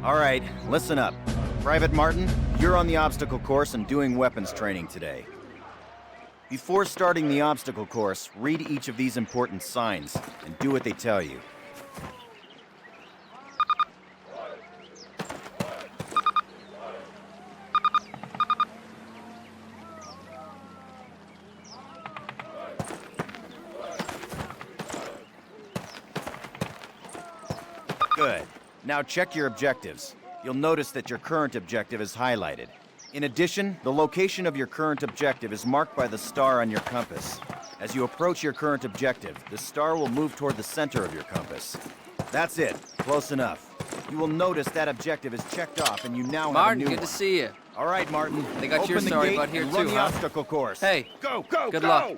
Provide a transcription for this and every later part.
All right, listen up. Private Martin, you're on the obstacle course and doing weapons training today. Before starting the obstacle course, read each of these important signs and do what they tell you. Good. Now check your objectives. You'll notice that your current objective is highlighted. In addition, the location of your current objective is marked by the star on your compass. As you approach your current objective, the star will move toward the center of your compass. That's it. Close enough. You will notice that objective is checked off and you now have a new one. Martin, good to see you. All right, Martin. They got your Open the story gate about here and too, run the huh? obstacle course. Hey, go, good go! luck.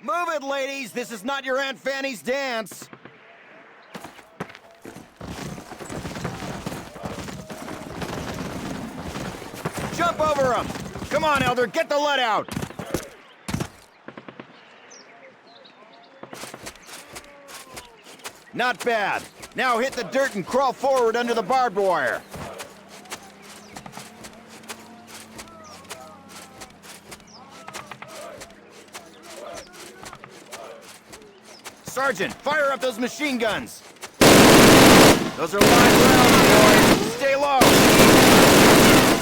Move it, ladies! This is not your Aunt Fanny's dance! Jump over him! Come on, Elder, get the lead out! Not bad. Now hit the dirt and crawl forward under the barbed wire. Sergeant, fire up those machine guns! Those are live rounds, boys! Stay low!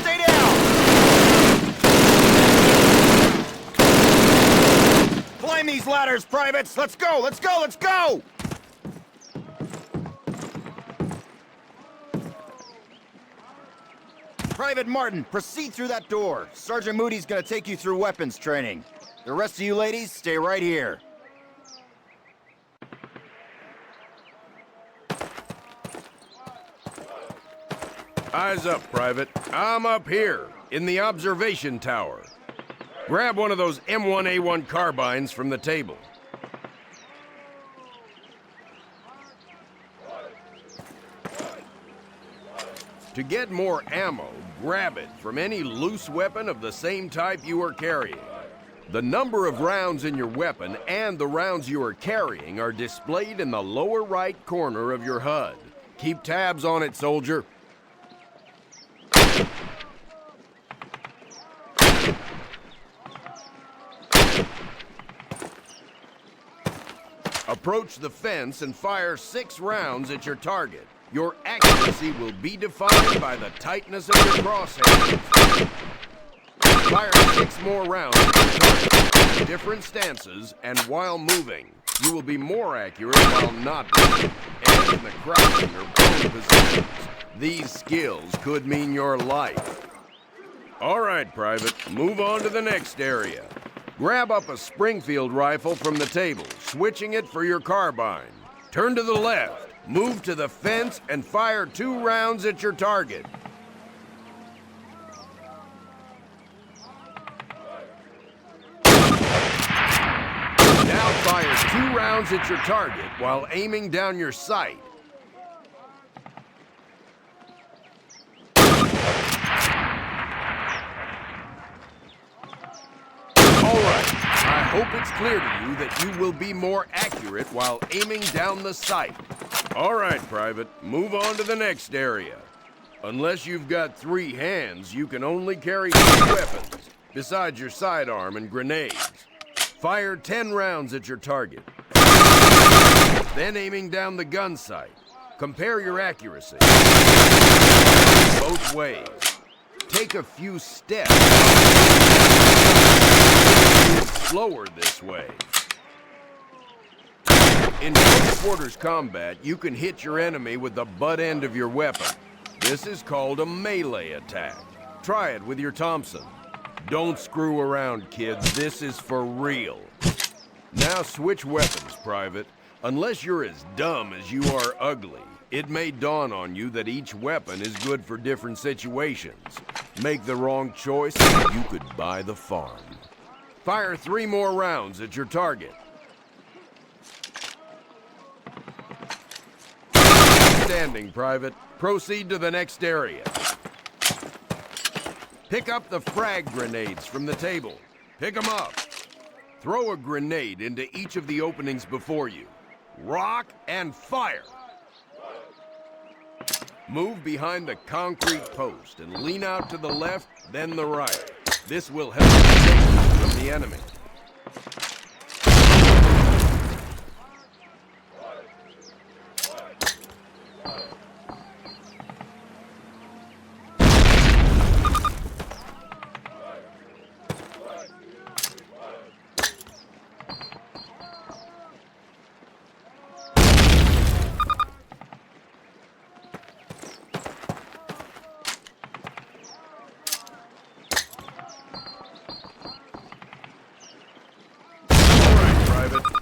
Stay down! Climb these ladders, privates! Let's go, let's go, let's go! Private Martin, proceed through that door. Sergeant Moody's gonna take you through weapons training. The rest of you ladies, stay right here. Eyes up, Private. I'm up here, in the observation tower. Grab one of those M1A1 carbines from the table. To get more ammo, grab it from any loose weapon of the same type you are carrying. The number of rounds in your weapon and the rounds you are carrying are displayed in the lower right corner of your HUD. Keep tabs on it, soldier. Approach the fence and fire 6 rounds at your target. Your accuracy will be defined by the tightness of your crosshairs. Fire 6 more rounds at your target in different stances and while moving. You will be more accurate while not moving, and in the crouching or prone positions. These skills could mean your life. All right, Private, move on to the next area. Grab up a Springfield rifle from the table, switching it for your carbine. Turn to the left, move to the fence, and fire 2 rounds at your target. Now fire 2 rounds at your target while aiming down your sight. I hope it's clear to you that you will be more accurate while aiming down the sight. All right, Private, move on to the next area. Unless you've got 3 hands, you can only carry 2 weapons, besides your sidearm and grenades. Fire 10 rounds at your target. Then aiming down the gun sight. Compare your accuracy. Both ways. Take a few steps. Slower this way. In close quarters combat, you can hit your enemy with the butt end of your weapon. This is called a melee attack. Try it with your Thompson. Don't screw around, kids. This is for real. Now switch weapons, Private. Unless you're as dumb as you are ugly, it may dawn on you that each weapon is good for different situations. Make the wrong choice, and you could buy the farm. Fire 3 more rounds at your target. Outstanding, Private. Proceed to the next area. Pick up the frag grenades from the table. Pick them up. Throw a grenade into each of the openings before you. Rock and fire. Move behind the concrete post and lean out to the left, then the right. This will help protect you from the enemy.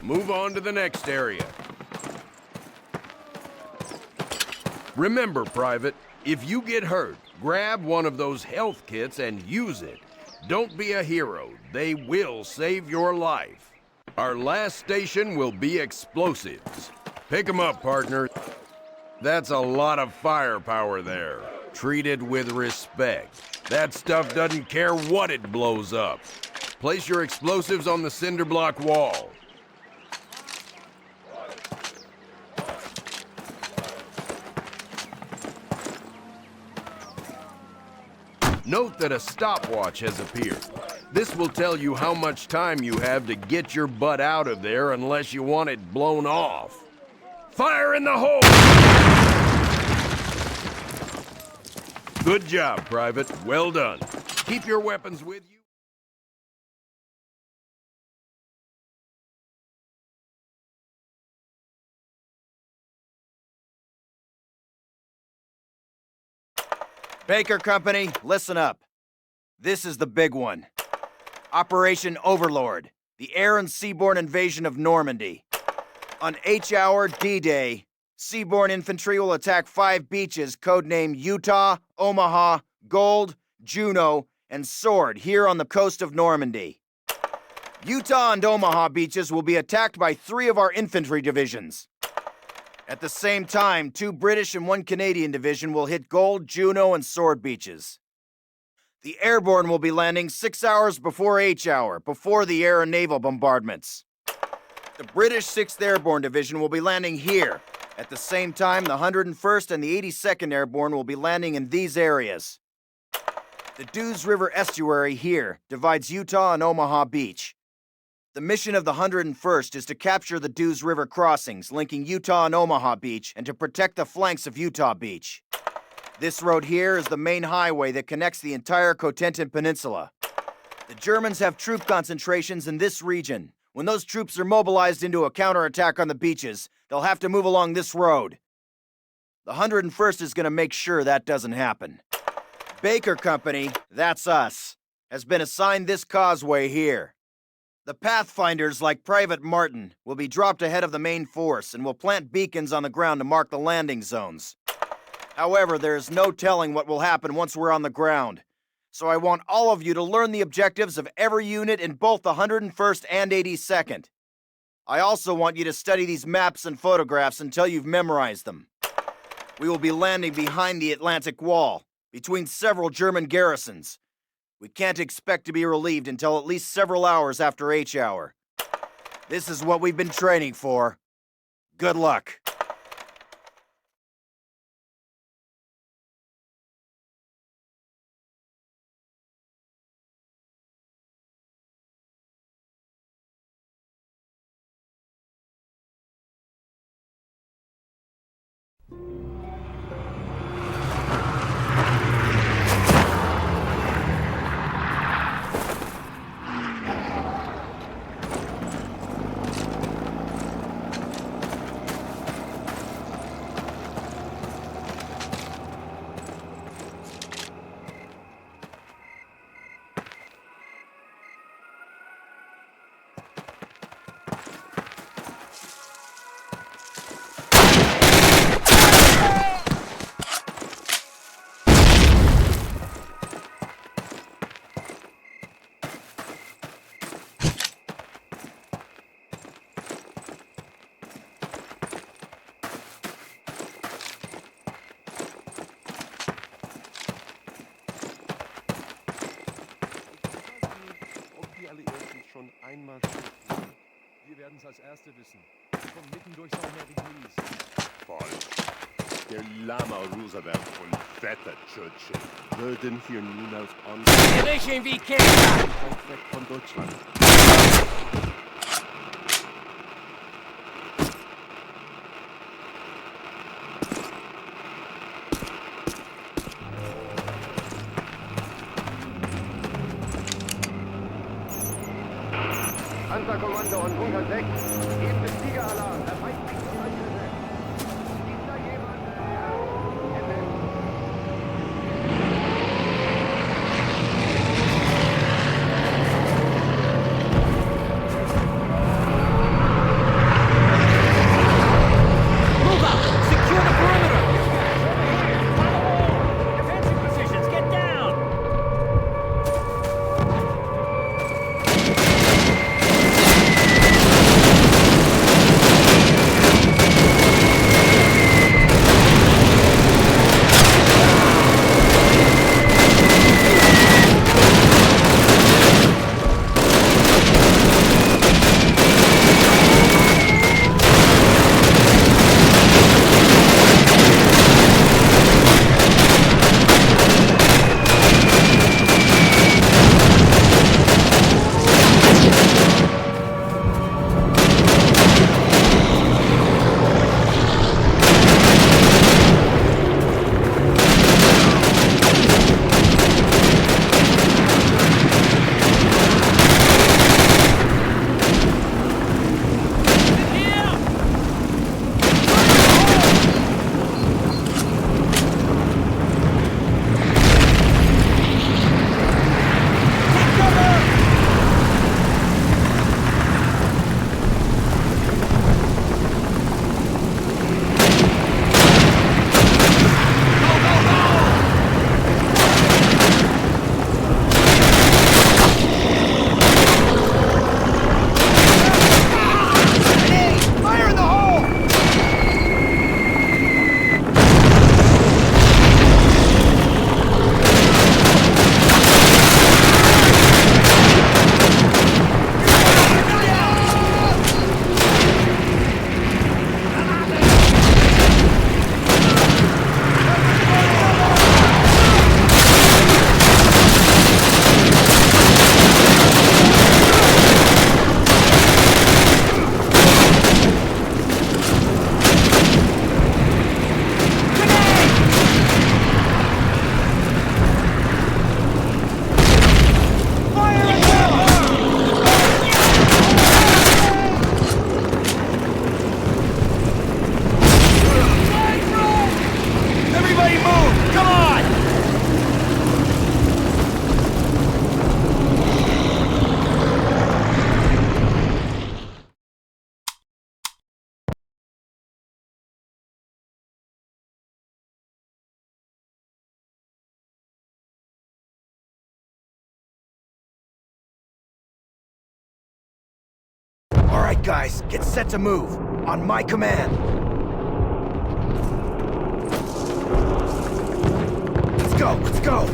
Move on to the next area. Remember, Private, if you get hurt, grab one of those health kits and use it. Don't be a hero. They will save your life. Our last station will be explosives. Pick 'em up, partner. That's a lot of firepower there. Treat it with respect. That stuff doesn't care what it blows up. Place your explosives on the cinder block wall. Note that a stopwatch has appeared. This will tell you how much time you have to get your butt out of there unless you want it blown off. Fire in the hole! Good job, Private. Well done. Keep your weapons with you. Baker Company, listen up. This is the big one. Operation Overlord, the air and seaborne invasion of Normandy. On H-Hour D-Day, seaborne infantry will attack 5 beaches codenamed Utah, Omaha, Gold, Juno, and Sword here on the coast of Normandy. Utah and Omaha beaches will be attacked by 3 of our infantry divisions. At the same time, 2 British and 1 Canadian division will hit Gold, Juno, and Sword beaches. The airborne will be landing 6 hours before H-Hour, before the air and naval bombardments. The British 6th Airborne Division will be landing here. At the same time, the 101st and the 82nd Airborne will be landing in these areas. The Dews River estuary here divides Utah and Omaha Beach. The mission of the 101st is to capture the Dews River crossings linking Utah and Omaha Beach and to protect the flanks of Utah Beach. This road here is the main highway that connects the entire Cotentin Peninsula. The Germans have troop concentrations in this region. When those troops are mobilized into a counterattack on the beaches, they'll have to move along this road. The 101st is going to make sure that doesn't happen. Baker Company, that's us, has been assigned this causeway here. The Pathfinders, like Private Martin, will be dropped ahead of the main force and will plant beacons on the ground to mark the landing zones. However, there is no telling what will happen once we're on the ground, so I want all of you to learn the objectives of every unit in both the 101st and 82nd. I also want you to study these maps and photographs until you've memorized them. We will be landing behind the Atlantic Wall, between several German garrisons. We can't expect to be relieved until at least several hours after H-Hour. This is what we've been training for. Good luck. Einmarschieren. Wir werden es als Erste wissen. Kommen mitten durch St. Mary Please. Falsch. Der Lama Roosevelt und Vetter Churchill würden hier niemals an... Riechen wie Kinder! Weg von Deutschland. Panzerkommando und 106, geben den Tiegeralarm. Der Feind liegt am Eichhütte. Ist da jemand? Move up! Secure the perimeter! Defensive positions, get down! All right, guys, get set to move. On my command. Let's go, let's go!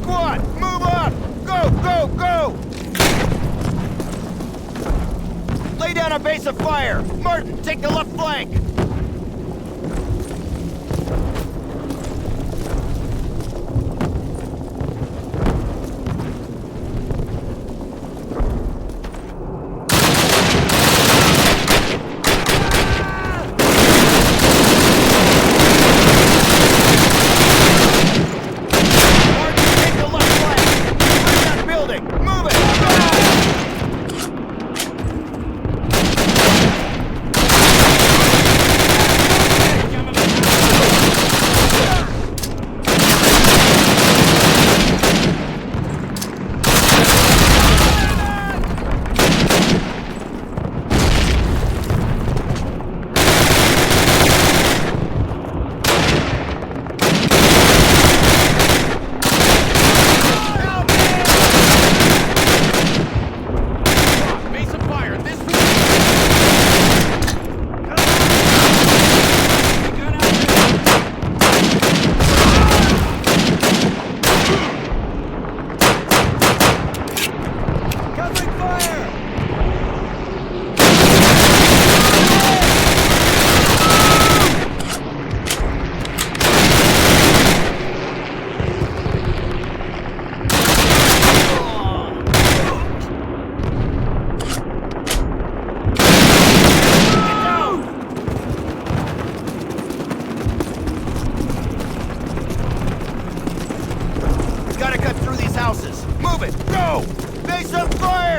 Squad, move up! Go, go, go! Lay down a base of fire! Martin, take the left flank!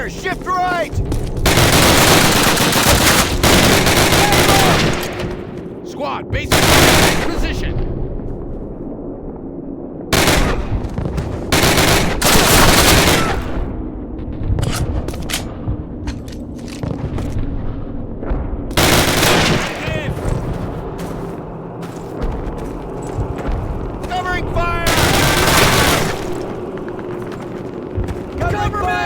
Shift right! Squad, base in position! Covering fire! Cover me!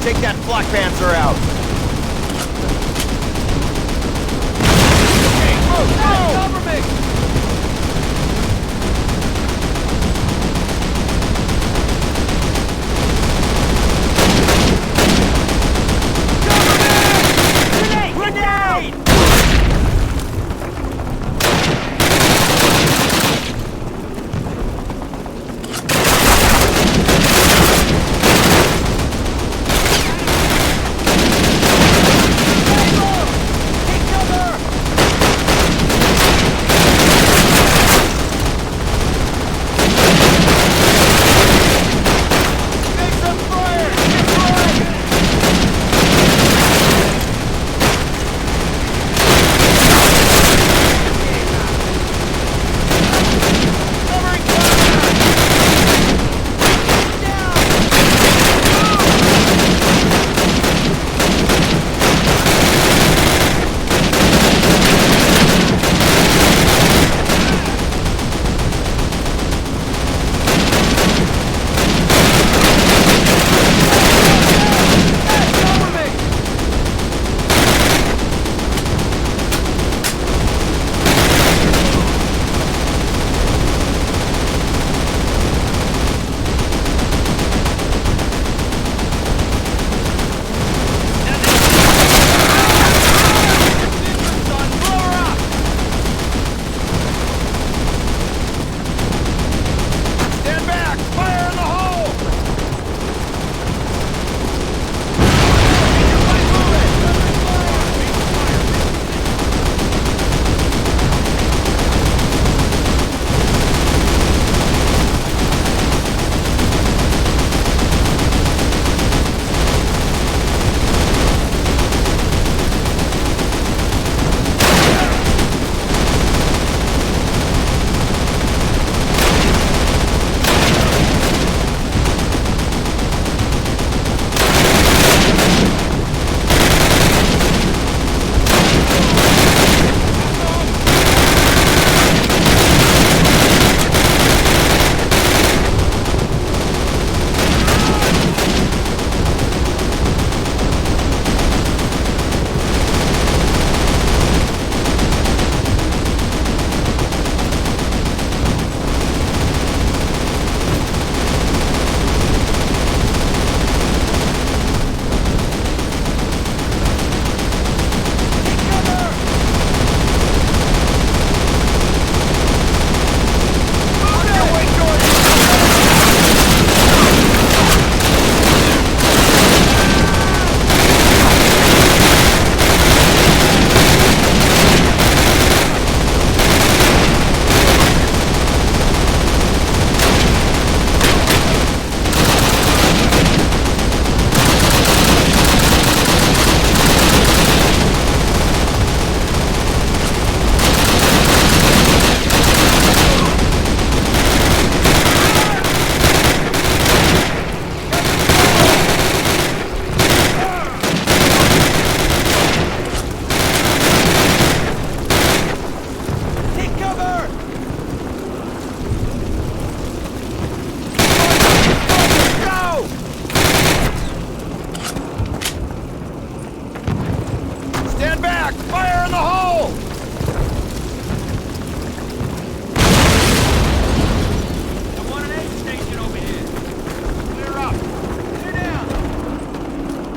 Take that flak panzer out! Okay, move! Cover me!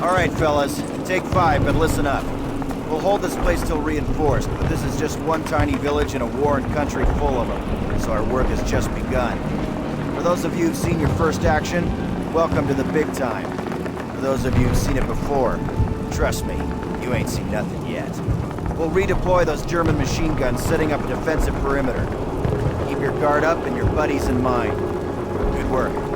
Alright, fellas. Take 5, but listen up. We'll hold this place till reinforced, but this is just one tiny village in a warring country full of them, so our work has just begun. For those of you who've seen your first action, welcome to the big time. For those of you who've seen it before, trust me, you ain't seen nothing yet. We'll redeploy those German machine guns, setting up a defensive perimeter. Keep your guard up and your buddies in mind. Good work.